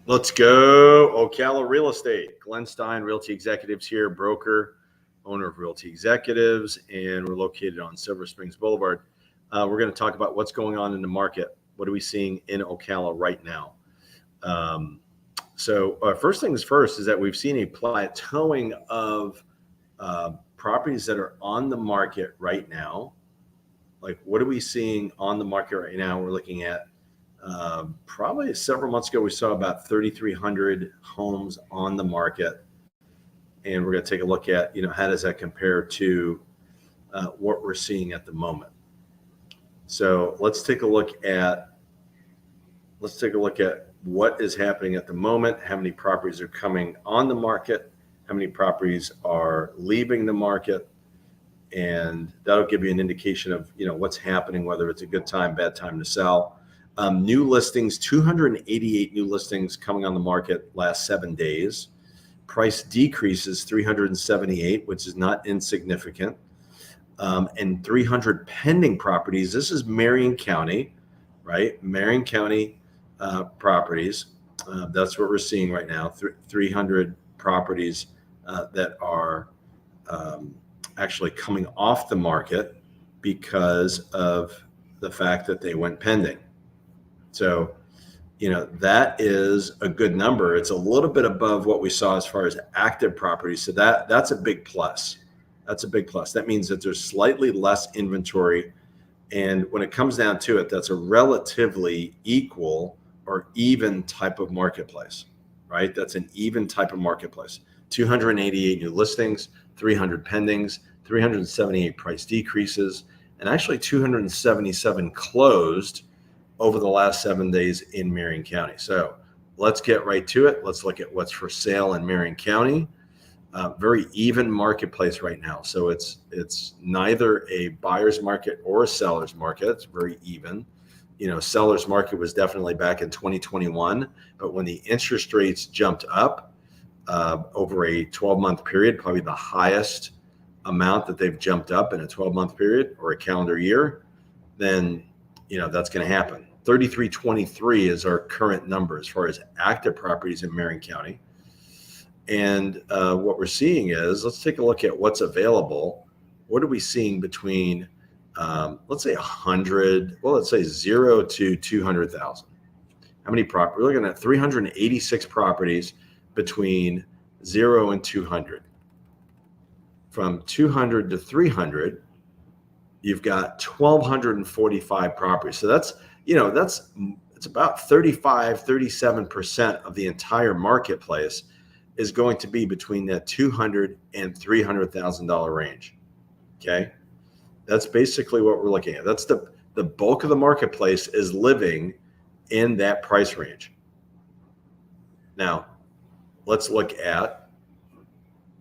Let's go. Ocala Real Estate. Glenn Stein, Realty Executives here, broker, owner of Realty Executives, and we're located on Silver Springs Boulevard. We're going to talk about what's going on in the market. What are we seeing in Ocala right now? First things first is that we've seen a plateauing of properties that are on the market right now. Like, what are we seeing on the market right now? We're looking at probably several months ago, we saw about 3,300 homes on the market. And we're going to take a look at, how does that compare to what we're seeing at the moment? So let's take a look at what is happening at the moment, how many properties are coming on the market, how many properties are leaving the market, and that'll give you an indication of, what's happening, whether it's a good time, bad time to sell. New listings, 288 new listings coming on the market last 7 days. Price decreases 378, which is not insignificant. And 300 pending properties. This is Marion County, right? Marion County properties. That's what we're seeing right now. 300 properties that are actually coming off the market because of the fact that they went pending. So, that is a good number. It's a little bit above what we saw as far as active properties. So that's a big plus. That's a big plus. That means that there's slightly less inventory. And when it comes down to it, that's a relatively equal or even type of marketplace, right? That's an even type of marketplace. 288 new listings, 300 pendings, 378 price decreases, and actually 277 closed over the last 7 days in Marion County. So let's get right to it. Let's look at what's for sale in Marion County. Very even marketplace right now. So it's neither a buyer's market or a seller's market. It's very even. Seller's market was definitely back in 2021, but when the interest rates jumped up over a 12-month period, probably the highest amount that they've jumped up in a 12-month period or a calendar year, then that's going to happen. 3,323 is our current number as far as active properties in Marion County. And what we're seeing is, let's take a look at what's available. What are we seeing between, let's say 100, well, let's say 0 to 200,000. How many properties? We're looking at 386 properties between 0 and 200. From 200 to 300, you've got 1,245 properties. So that's it's about 37% of the entire marketplace is going to be between that $200,000 and $300,000 range. Okay. That's basically what we're looking at. That's the bulk of the marketplace is living in that price range. Now let's look at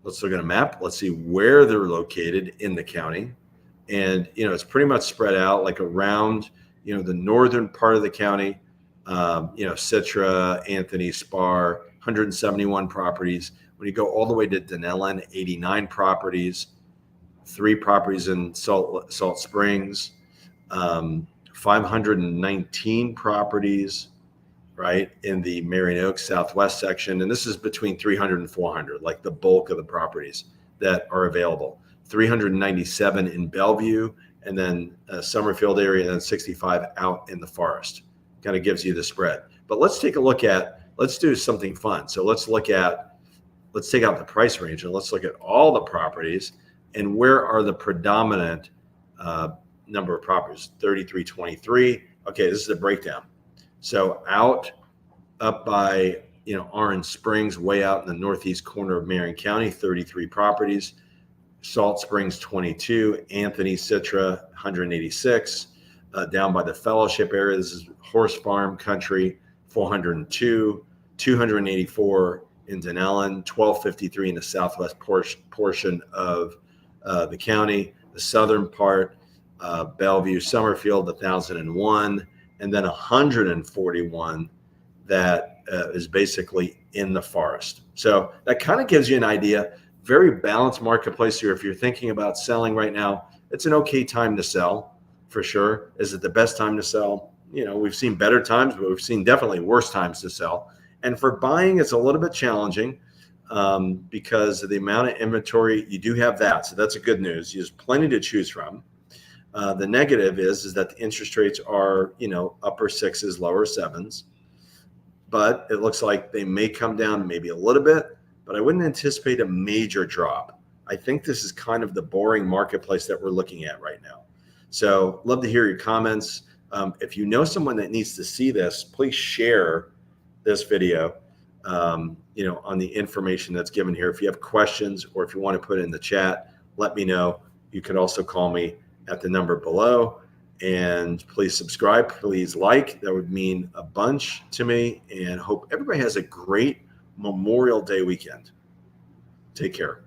a map. Let's see where they're located in the county. And, it's pretty much spread out like around, the northern part of the county, Citra, Anthony, Spar, 171 properties. When you go all the way to Denellen, 89 properties, 3 properties in Salt Springs, 519 properties, right, in the Marion Oaks Southwest section. And this is between 300 and 400, like the bulk of the properties that are available. 397 in Bellevue, and then Summerfield area, and then 65 out in the forest. Kind of gives you the spread. But let's take a look at, let's do something fun. So let's take out the price range and let's look at all the properties and where are the predominant number of properties. 3,323. Okay, this is a breakdown. So up by, Orange Springs, way out in the northeast corner of Marion County, 33 properties. Salt Springs, 22. Anthony, Citra, 186. Down by the Fellowship area, this is Horse Farm Country, 402. 284 in Denellen, 1,253 in the southwest portion of the county. The southern part, Bellevue, Summerfield, 1,001. And then 141 that is basically in the forest. So that kind of gives you an idea. Very balanced marketplace here. If you're thinking about selling right now, it's an okay time to sell for sure. Is it the best time to sell? We've seen better times, but we've seen definitely worse times to sell. And for buying, it's a little bit challenging because of the amount of inventory. You do have that, so that's a good news. There's plenty to choose from. The negative is that the interest rates are, upper sixes, lower sevens, but it looks like they may come down maybe a little bit, but I wouldn't anticipate a major drop. I think this is kind of the boring marketplace that we're looking at right now. So love to hear your comments. If you know someone that needs to see this, please share this video, on the information that's given here. If you have questions or if you want to put it in the chat, let me know. You can also call me at the number below, and please subscribe, please like. That would mean a bunch to me, and hope everybody has a great Memorial Day weekend. Take care.